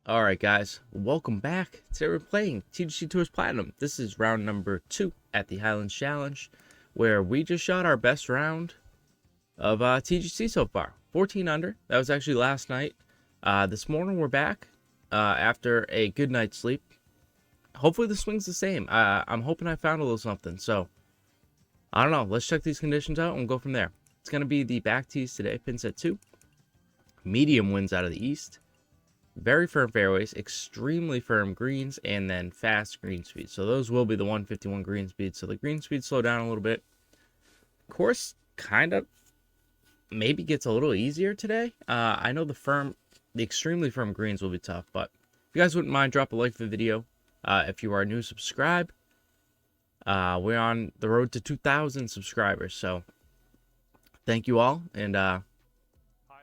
Alright guys, welcome back. Today we're playing TGC Tours Platinum. This is round number 2 at the Highlands Challenge, where we just shot our best round of TGC so far. 14 under. That was actually last night. This morning we're back after a good night's sleep. Hopefully the swing's the same. I'm hoping I found a little something. So, I don't know. Let's check these conditions out and we'll go from there. It's going to be the back tees today. Pin set 2. Medium winds out of the east. Very firm fairways, extremely firm greens, and then fast green speed. So those will be the 151 green speed. So the green speed slow down a little bit. Course kind of maybe gets a little easier today. I know the extremely firm greens will be tough, but if you guys wouldn't mind, drop a like for the video. If you are new, subscribe. We're on the road to 2,000 subscribers, so thank you all, and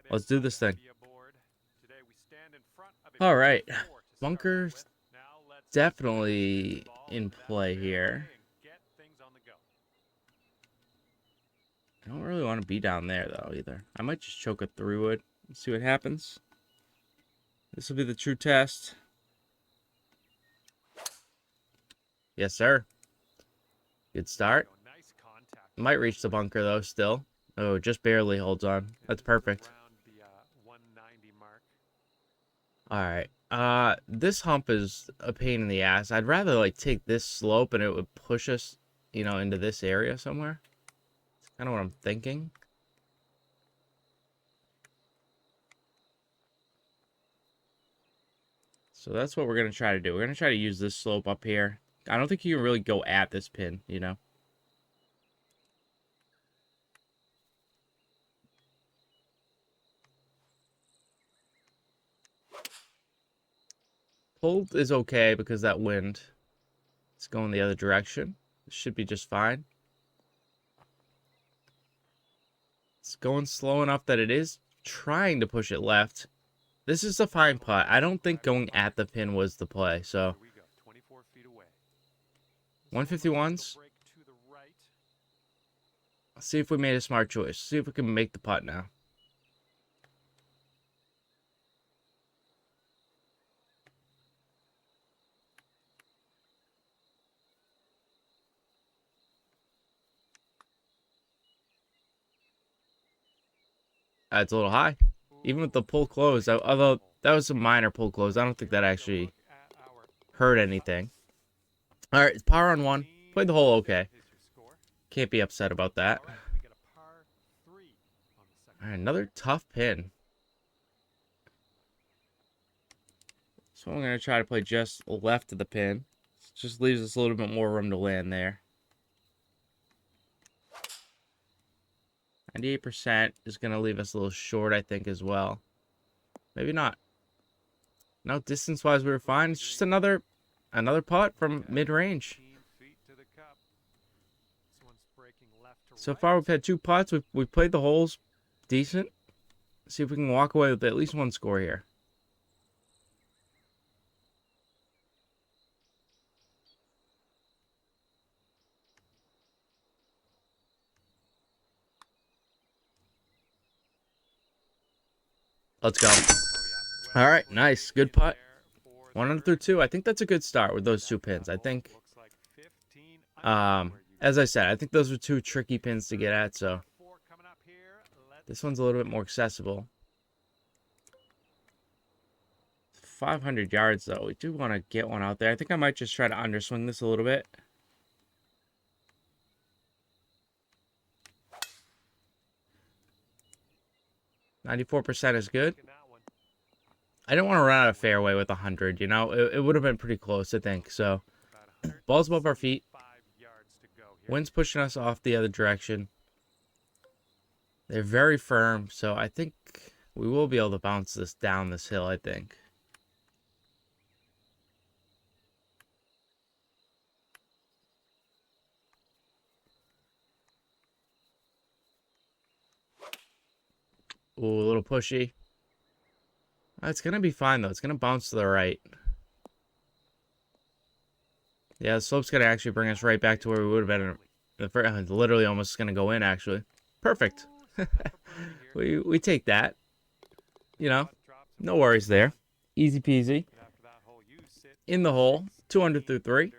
let's do this thing. All right, bunker's definitely in play here. I don't really want to be down there though either. I might just choke a 3-wood and see what happens. This will be the true test. Yes, sir. Good start. Might reach the bunker though still. Oh, just barely holds on. That's perfect. Alright, this hump is a pain in the ass. I'd rather, like, take this slope and it would push us, you know, into this area somewhere. That's kind of what I'm thinking. So that's what we're going to try to do. We're going to try to use this slope up here. I don't think you can really go at this pin, you know. Pulled is okay because that wind is going the other direction. It should be just fine. It's going slow enough that it is trying to push it left. This is a fine putt. I don't think going at the pin was the play, so 151s. Let's see if we made a smart choice. See if we can make the putt now. It's a little high. Even with the pull close, although that was a minor pull close, I don't think that actually hurt anything. All right, par on 1. Played the hole okay. Can't be upset about that. All right, another tough pin. So I'm going to try to play just left of the pin. Just leaves us a little bit more room to land there. 98% is going to leave us a little short, I think, as well. Maybe not. No, distance-wise, we were fine. It's just another putt from mid-range. So far, we've had 2 putts. We've played the holes decent. See if we can walk away with at least 1 score here. Let's go. All right, nice. Good putt. 1 under through 2. I think that's a good start with those 2 pins. I think, as I said, I think those were 2 tricky pins to get at, so this one's a little bit more accessible. 500 yards, though. We do want to get one out there. I think I might just try to underswing this a little bit. %94 is good. I don't want to run out of fairway with 100, you know? It would have been pretty close, I think. So, ball's above our feet. Wind's pushing us off the other direction. They're very firm, so I think we will be able to bounce this down this hill, I think. Ooh, a little pushy. It's going to be fine, though. It's going to bounce to the right. Yeah, the slope's going to actually bring us right back to where we would have been. Literally almost going to go in, actually. Perfect. we take that. You know, no worries there. Easy peasy. In the hole, 200 through 3.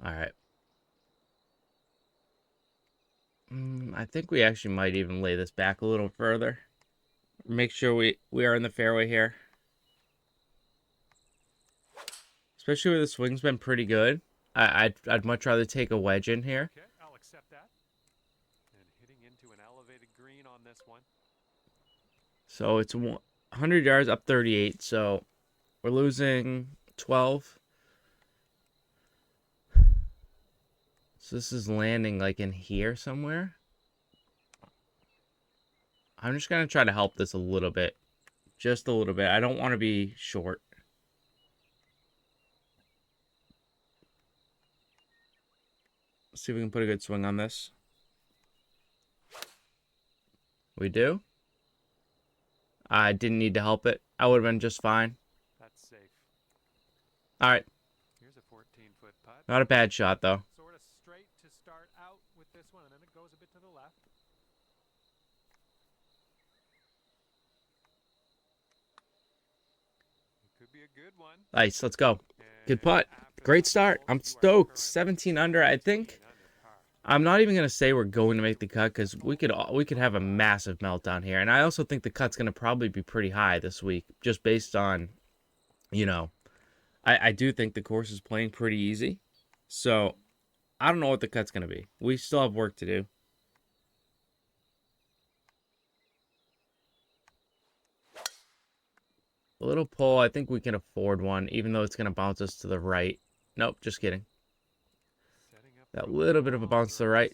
All right. I think we actually might even lay this back a little further. Make sure we are in the fairway here. Especially where the swing's been pretty good. I'd much rather take a wedge in here. Okay, I'll accept that. And hitting into an elevated green on this one. So it's 100 yards up 38. So we're losing 12. So this is landing like in here somewhere. I'm just going to try to help this a little bit. Just a little bit. I don't want to be short. Let's see if we can put a good swing on this. We do. I didn't need to help it. I would have been just fine. That's safe. All right. Here's a 14-foot putt. Not a bad shot, though. Sort of straight to start out with this one, and then it goes a bit to the left. It could be a good one. Nice. Let's go. Good putt. Great start. I'm stoked. 17 under. I think I'm not even gonna say we're going to make the cut because we could have a massive meltdown here, and I also think the cut's gonna probably be pretty high this week, just based on, you know, I do think the course is playing pretty easy, so I don't know what the cut's gonna be. We still have work to do. A little pull. I think we can afford one, even though it's gonna bounce us to the right. Nope, just kidding. That little bit of a bounce to the right.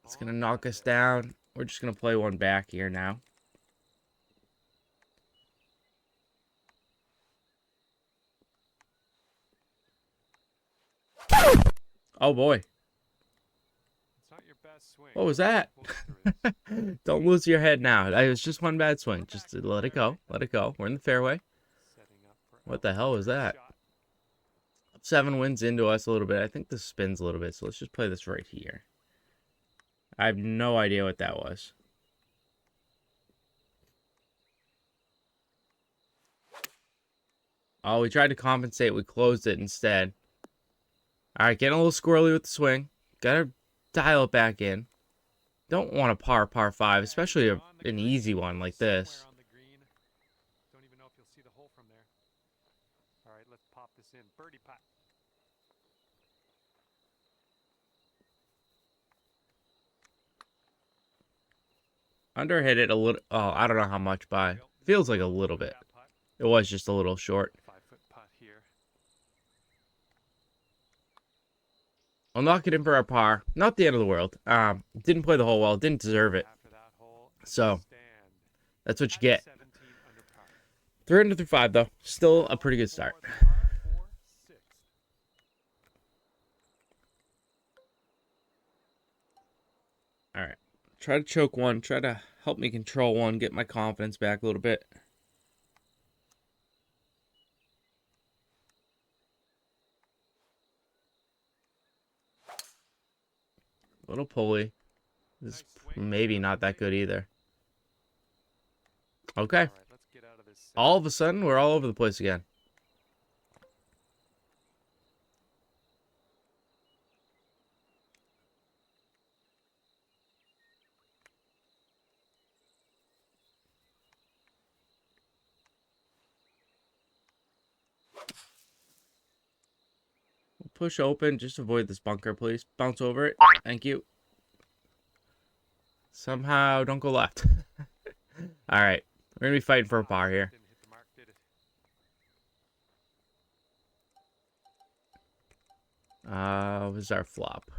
It's going to knock us down. We're just going to play one back here now. Oh, boy. What was that? Don't lose your head now. It was just one bad swing. Just let it go. Let it go. We're in the fairway. What the hell was that? 7 winds into us a little bit. I think this spins a little bit, so let's just play this right here. I have no idea what that was. Oh, we tried to compensate. We closed it instead. All right, getting a little squirrely with the swing. Gotta dial it back in. Don't want a par 5, especially an easy one like this. Don't even know if you'll see the hole from there. All right, let's pop this in. Birdie putt. Underhit it a little. Oh, I don't know how much by. Feels like a little bit. It was just a little short. 5-foot putt here. I'll knock it in for our par. Not the end of the world. Didn't play the hole well. Didn't deserve it. So that's what you get. 300 through 5 though. Still a pretty good start. All right. Try to choke one. Try to help me control one. Get my confidence back a little bit. A little pulley. This is maybe not that good either. Okay. All of a sudden, we're all over the place again. Push open. Just avoid this bunker, please. Bounce over it. Thank you. Somehow, don't go left. All right. We're going to be fighting for a par here. This is our flop.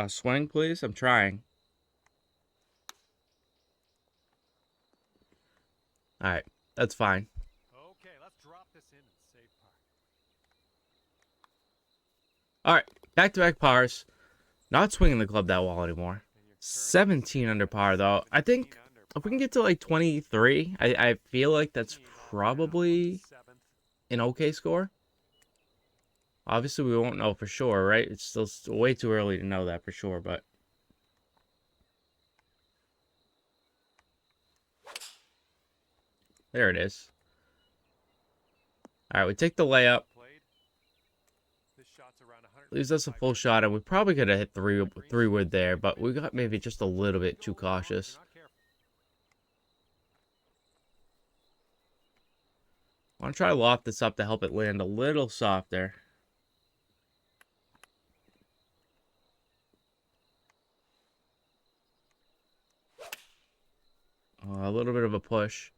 Swing, please. I'm trying. All right. That's fine. Okay, let's drop this in and save par. All right. Back-to-back pars. Not swinging the club that well anymore. 17 under par, though. I think If we can get to like 23, I feel like that's 15 on probably the 7th. an okay score. Obviously, we won't know for sure, right? It's still way too early to know that for sure, but there it is. All right, we take the layup. Played. This shot's around Leaves us a 155 full yards shot, out. and we probably could have hit Green three shoots wood there, straight but we wind. got maybe just a little bit too Go wrong if cautious. you're not careful. I want to try to loft this up to help it land a little softer. A little bit of a push.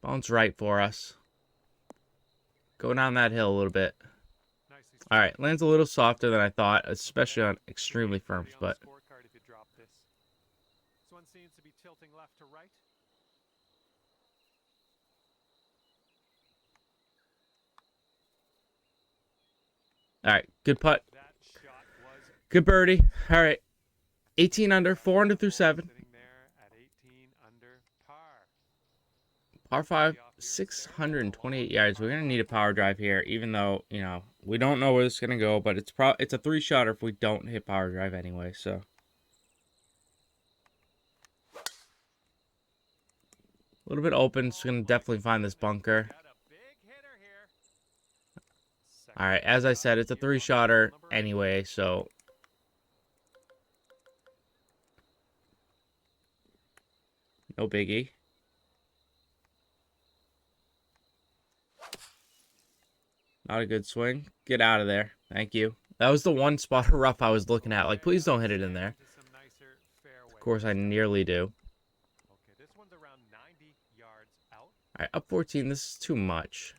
Bounce right for us. Go down that hill a little bit. Nicely All struck. right, lands a little softer than I thought, especially Okay. on extremely firms, 30 on but the scorecard if you drop this. This one seems to be tilting left to right. all right, good putt. That shot was Good birdie. All right, 18 under, 4 under through 7. sitting there at 18 under par. Par 5, 628 yards. We're going to need a power drive here, even though, we don't know where it's going to go, but it's a 3-shotter if we don't hit power drive anyway, so. A little bit open. It's going to definitely find this bunker. Got a big hitter here. All right, as I said, it's a 3-shotter anyway, so. No biggie. Not a good swing. Get out of there. Thank you. That was the one spot of rough I was looking at. Like, please don't hit it in there. Of course, I nearly do. Okay, this one's around 90 yards out. All right, up 14. This is too much.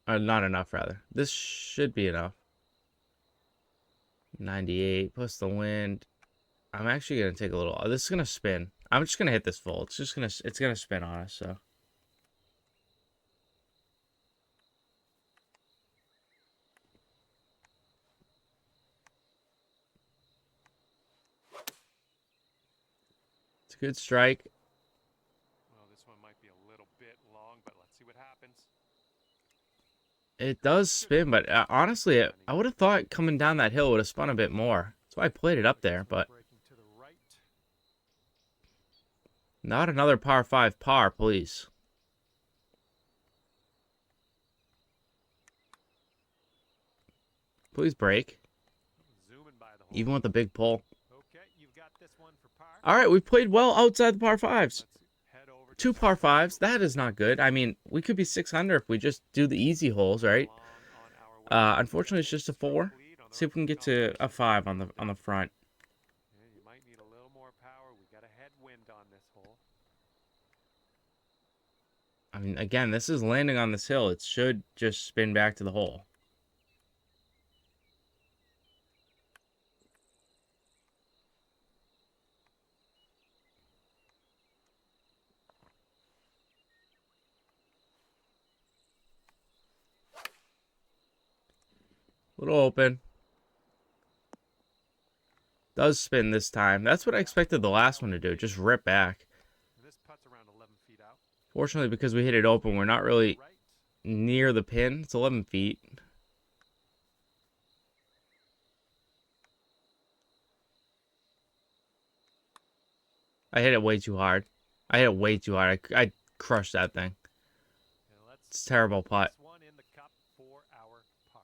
Not enough, rather. This should be enough. 98 plus the wind. I'm actually gonna take a little. This is gonna spin. I'm just gonna hit this full. It's gonna spin on us. So. It's a good strike. Well, this one might be a little bit long, but let's see what happens. It does spin, but honestly, I would have thought coming down that hill would have spun a bit more. That's why I played it up there, but Breaking to the right. not another par 5 par, please. Please break. Zooming by the hole. Even with the big pull. Okay, you've got this one for par. All right, we've played well outside the par 5s. Let's head over to 2 par 5s. That is not good. I mean, we could be 6 under if we just do the easy holes, right? long on our way. Unfortunately, it's just a 4. See if we can get to a 5 on the front. Yeah, you might need a little more power. We got a headwind on this hole. I mean, again, this is landing on this hill. It should just spin back to the hole. Little open. Does spin this time. That's what I expected the last one to do. Just rip back. This putt's around 11 feet out. Fortunately, because we hit it open, we're not really Right. near the pin. It's 11 feet. I hit it way too hard. I crushed that thing. And let's It's a terrible putt. this one in the cup for our par.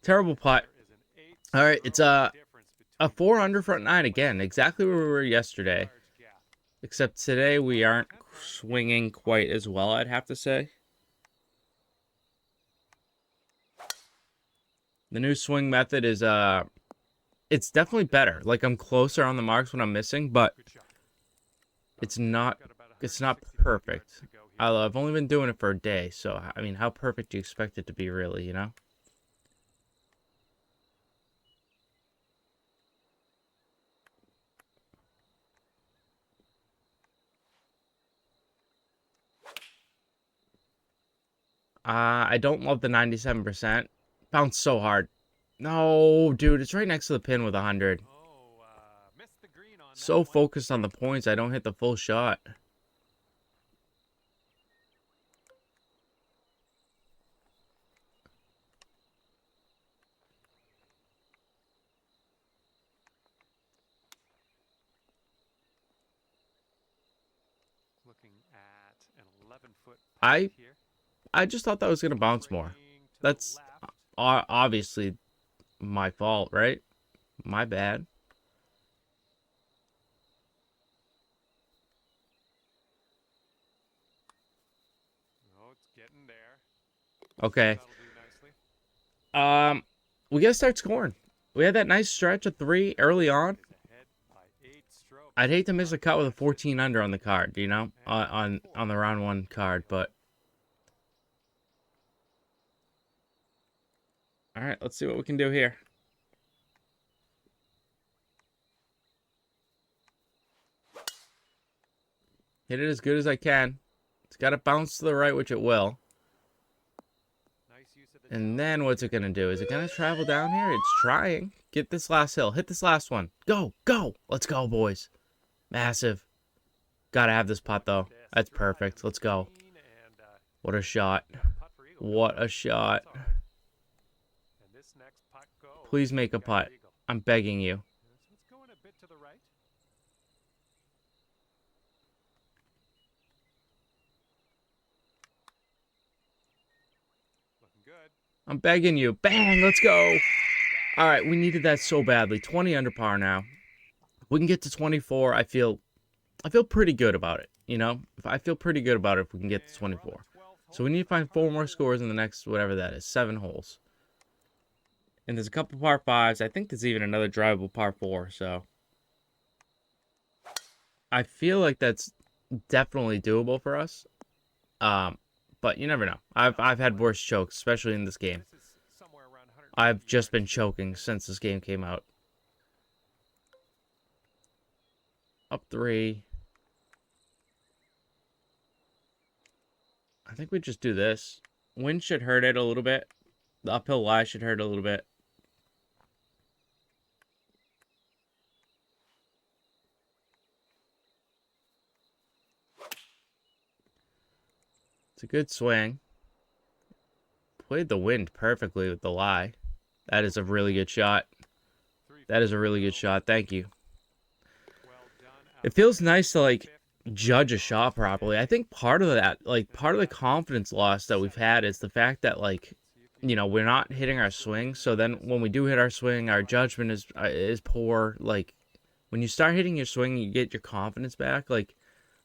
Terrible putt. There is an 8 All right, it's stroke difference a between 4 under front 9 again. Exactly where we were yesterday. large gap. Except today we aren't swinging quite as well, I'd have to say. The new swing method is it's definitely better. Like, I'm closer on the marks when I'm missing, but Good shot. it's not Got about it's not 165 perfect. yards to go here. I've only been doing it for a day, so I mean, how perfect do you expect it to be, really, you know? I don't love the 97%. Bounced so hard. No, dude, it's right next to the pin with 100. Oh, so focused on the points, I don't hit the full shot. Looking at an 11-foot I here. I just thought that was gonna bounce more. That's obviously my fault, right? My bad. Oh, it's getting there. Okay. That'll do nicely. We gotta start scoring. We had that nice stretch of 3 early on. Is ahead by 8 strokes. I'd hate to miss a cut with a 14 under on the card, you know, on the round 1 card, but all right, let's see what we can do here. Hit it as good as I can. It's got to bounce to the right, which it will. Nice use of the And then what's it going to do? Is it going to travel down here? It's trying. Get this last hill. Hit this last one. Go, go. Let's go, boys. Massive. Got to have this putt, though. That's perfect. Let's go. What a shot. What a shot. Please make a putt. I'm begging you. It's going a bit to the right. Looking good. I'm begging you. Bang, let's go. All right, we needed that so badly. 20 under par now. If we can get to 24, I feel pretty good about it, you know? I feel pretty good about it if we can get to 24. So we need to find 4 more scores in the next, whatever that is, 7 holes. And there's a couple par 5s. I think there's even another drivable par 4, so I feel like that's definitely doable for us. But you never know. I've had worse chokes, especially in this game. I've just been choking since this game came out. Up 3. I think we just do this. Wind should hurt it a little bit. The uphill lie should hurt a little bit. It's a good swing. Played the wind perfectly with the lie. That is a really good shot. That is a really good shot. Thank you. It feels nice to, like, judge a shot properly. I think part of that, like, part of the confidence loss that we've had is the fact that, like, you know, we're not hitting our swing. So then when we do hit our swing, our judgment is poor. Like, when you start hitting your swing, you get your confidence back. Like,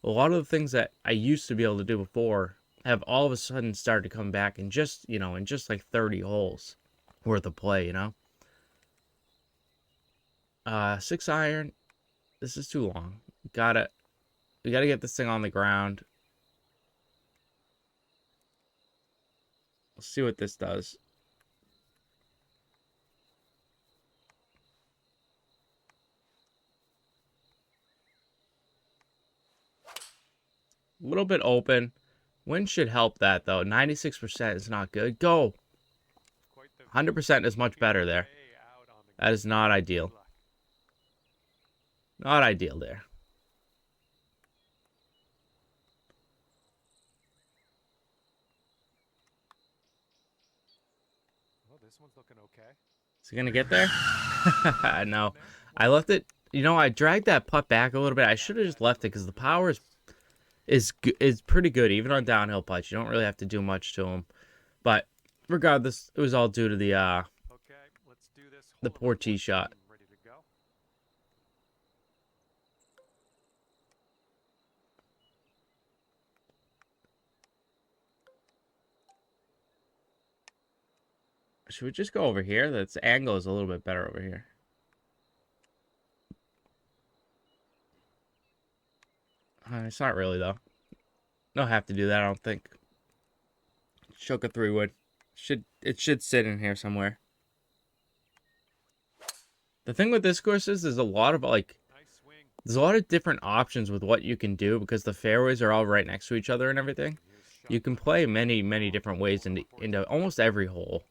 a lot of the things that I used to be able to do before have all of a sudden started to come back in just, you know, in just like 30 holes worth of play, you know? 6 iron. This is too long. We gotta get this thing on the ground. Let's see what this does. A little bit open. Wind should help that, though. 96% is not good. Go! 100% is much better there. That is not ideal. Not ideal there. Well, this one's looking okay. Is he going to get there? No. I left it. You know, I dragged that putt back a little bit. I should have just left it because the power is pretty good, even on downhill putts. You don't really have to do much to them. But regardless, it was all due to the poor tee shot. Ready to go. Should we just go over here? That's angle is a little bit better over here. It's not really, though. Don't have to do that, I don't think. Choke a 3-wood. It should sit in here somewhere. The thing with this course is there's a lot of, like, there's a lot of different options with what you can do because the fairways are all right next to each other and everything. You can play many, many different ways into almost every hole.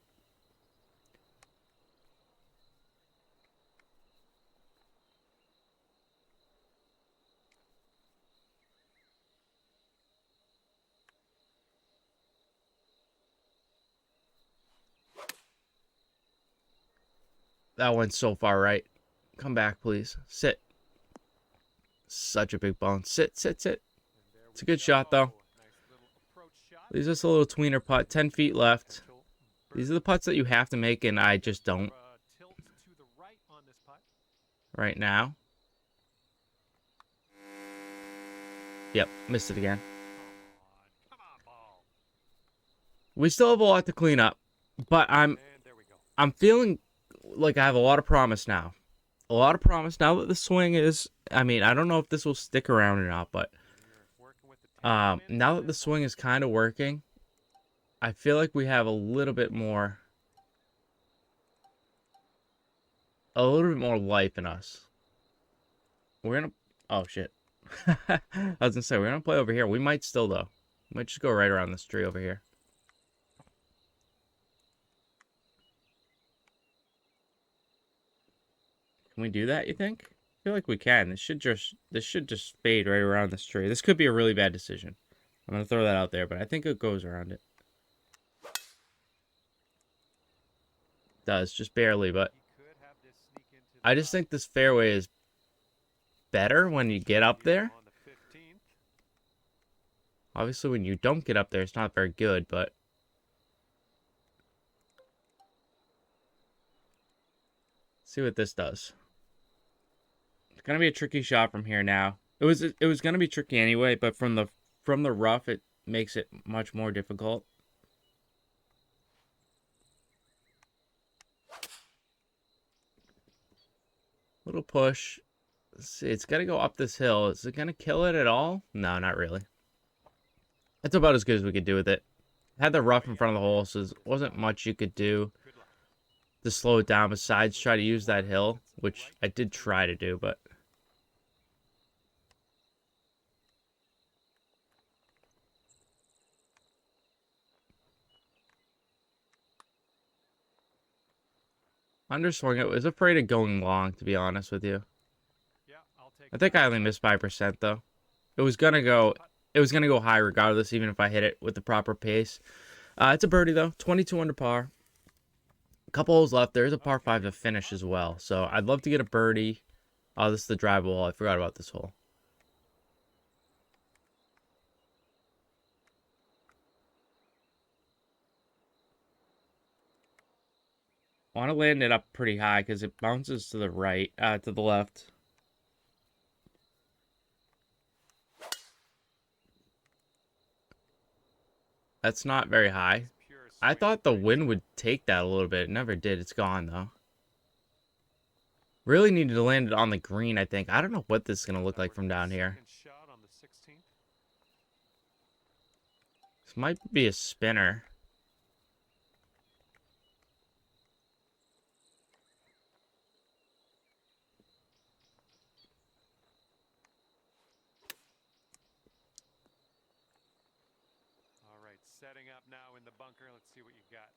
That went so far right. Come back, please. Sit. Such a big bone. Sit, sit, sit. And there It's a we good shot, though. go. Nice little approach shot. Leaves us a little tweener putt. 10 feet left. Potential These are birdie. the putts that you have to make, and I just don't Tilt to the right on this putt. right now. Yep, missed it again. Come on, ball. We still have a lot to clean up, but And there we go. I'm feeling like I have a lot of promise now. A lot of promise now that the swing is. I mean, I don't know if this will stick around or not, but We're working with the tail end now on that the this swing one. is kind of working, I feel like we have a little bit more life in us. We're gonna. Oh shit! I was gonna say we're gonna play over here. We might still though. We might just go right around this tree over here. Can we do that? You think? I feel like we can. This should just fade right around this tree. This could be a really bad decision. I'm gonna throw that out there, but I think it goes around it. Does just barely, but He could have this sneak into the I just rough. think this fairway is better when you get up there. On the 15th. Obviously, when you don't get up there, it's not very good, but see what this does. It's gonna be a tricky shot from here now. It was gonna be tricky anyway, but from the rough, it makes it much more difficult. Little push. Let's see, it's got to go up this hill. Is it going to kill it at all? No, not really. That's about as good as we could do with it. Had the rough in front of the hole, so there wasn't much you could do Good luck. to slow it down besides try to use that hill, which I did try to do, but underswing it. Was afraid of going long, to be honest with you. Yeah, I'll take I think I only missed 5% though. It was gonna go. It was gonna go high regardless, even if I hit it with the proper pace. It's a birdie though, 22 under par. A couple holes left. There's a par 5 to finish as well, so I'd love to get a birdie. Oh, this is the drive hole. I forgot about this hole. I want to land it up pretty high because it bounces to the right, to the left. That's not very high. I thought the wind would take that a little bit. It never did. It's gone, though. Really needed to land it on the green, I think. I don't know what this is going to look like from down here. Shot on the 16th. This might be a spinner. All right, setting up now in the bunker. Let's see what you got.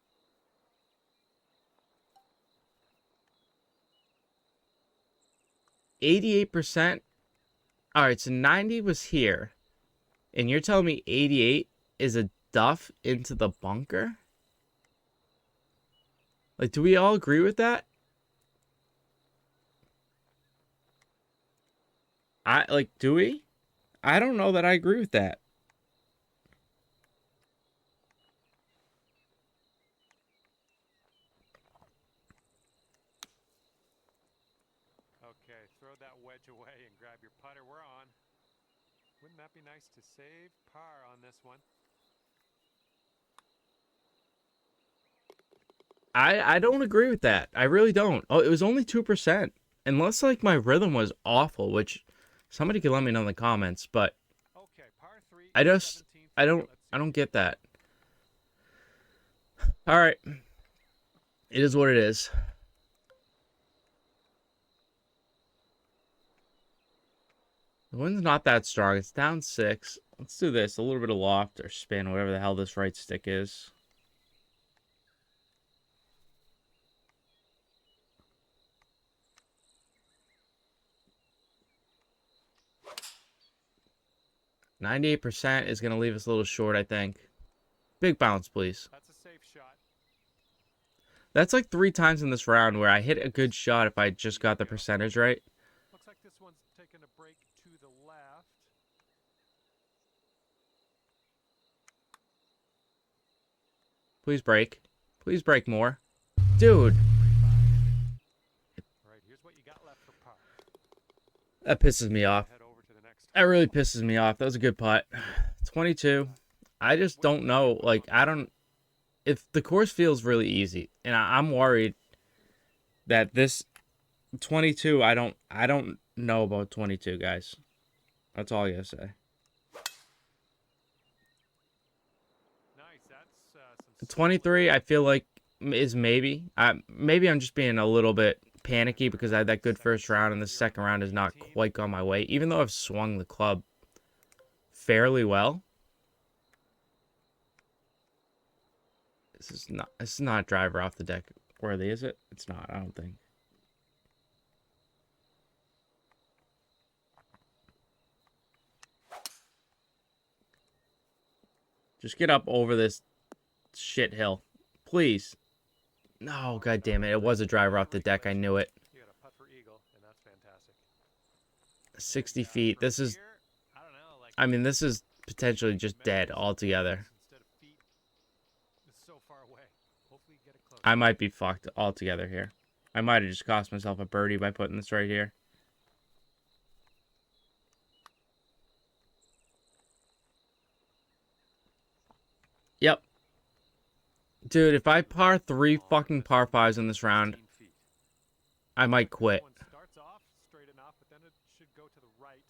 88%. All right, so 90 was here. And you're telling me 88 is a duff into the bunker? Like, do we all agree with that? Do we? I don't know that I agree with that. Okay, throw that wedge away and grab your putter. We're on. Wouldn't that be nice to save par on this one? I don't agree with that. I really don't. Oh, it was only 2%. Unless like my rhythm was awful, which somebody could let me know in the comments, but Okay, par 3. I just 17th. I don't get that. All right. It is what it is. The wind's not that strong. It's down 6. Let's do this. A little bit of loft or spin, whatever the hell this right stick is. %98 is going to leave us a little short, I think. Big bounce, please. That's a safe shot. That's like 3 times in this round where I hit a good shot if I just got the percentage right. Looks like this one's taking a break to the left. Please break. Please break more. Dude. All right, here's what you got left for par. That pisses me off. Head over to the next That really pisses me off. That was a good putt. 22. I just don't know. Like, I don't... If the course feels really easy, and I'm worried that this 22, I don't know about 22, guys. That's all I gotta say. Nice. That's 23, I feel like is maybe. Maybe I'm just being a little bit panicky because I had that good first round, and the second round has not quite gone my way. Even though I've swung the club fairly well. This is not driver off the deck worthy, is it? It's not, I don't think. Just get up over this shit hill. Please. No, god damn it. It was a driver off the deck. I knew it. You got a putt for eagle, and that's fantastic. 60 feet. This is... I don't know, like I mean, this is potentially just dead altogether. instead of feet. It's so far away. Hopefully you get it close. I might be fucked altogether here. I might have just cost myself a birdie by putting this right here. Yep. Dude, if I par 3 fucking par 5s in this round, 15 feet. I might quit. One starts off straight enough, but then it should go to the right.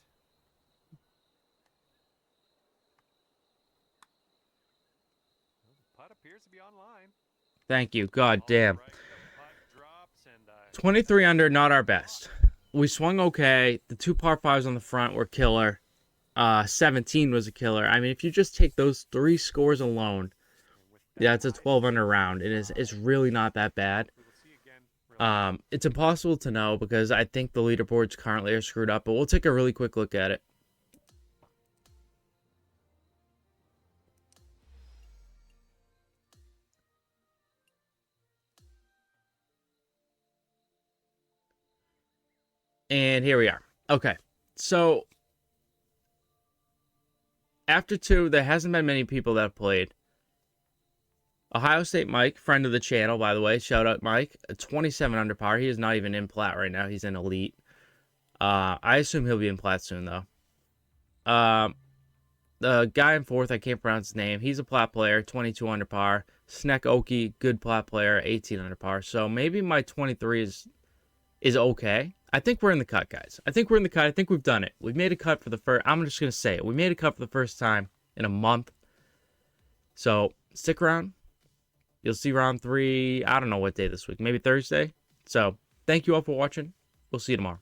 Well, the putt appears to be online. Thank you. God damn. All right, the putt drops and 23 under, not our best. We swung okay. The 2 par 5s on the front were killer. 17 was a killer. I mean, if you just take those 3 scores alone, yeah, it's a 12 under round. It's really not that bad. we will see again. It's impossible to know because I think the leaderboards currently are screwed up, but we'll take a really quick look at it. And here we are. Okay, so after 2, there hasn't been many people that have played. Ohio State Mike, friend of the channel, by the way. Shout out, Mike. A 27 under par. He is not even in plat right now. He's in elite. I assume he'll be in plat soon, though. The guy in 4th, I can't pronounce his name. He's a plat player, 22 under par. Sneck Oki, good plat player, 18 under par. So maybe my 23 is okay. I think we're in the cut, guys. I think we're in the cut. I think we've done it. We've made a cut for the first... I'm just going to say it. We made a cut for the first time in a month. So stick around. You'll see round 3. I don't know what day this week. Maybe Thursday. So thank you all for watching. We'll see you tomorrow.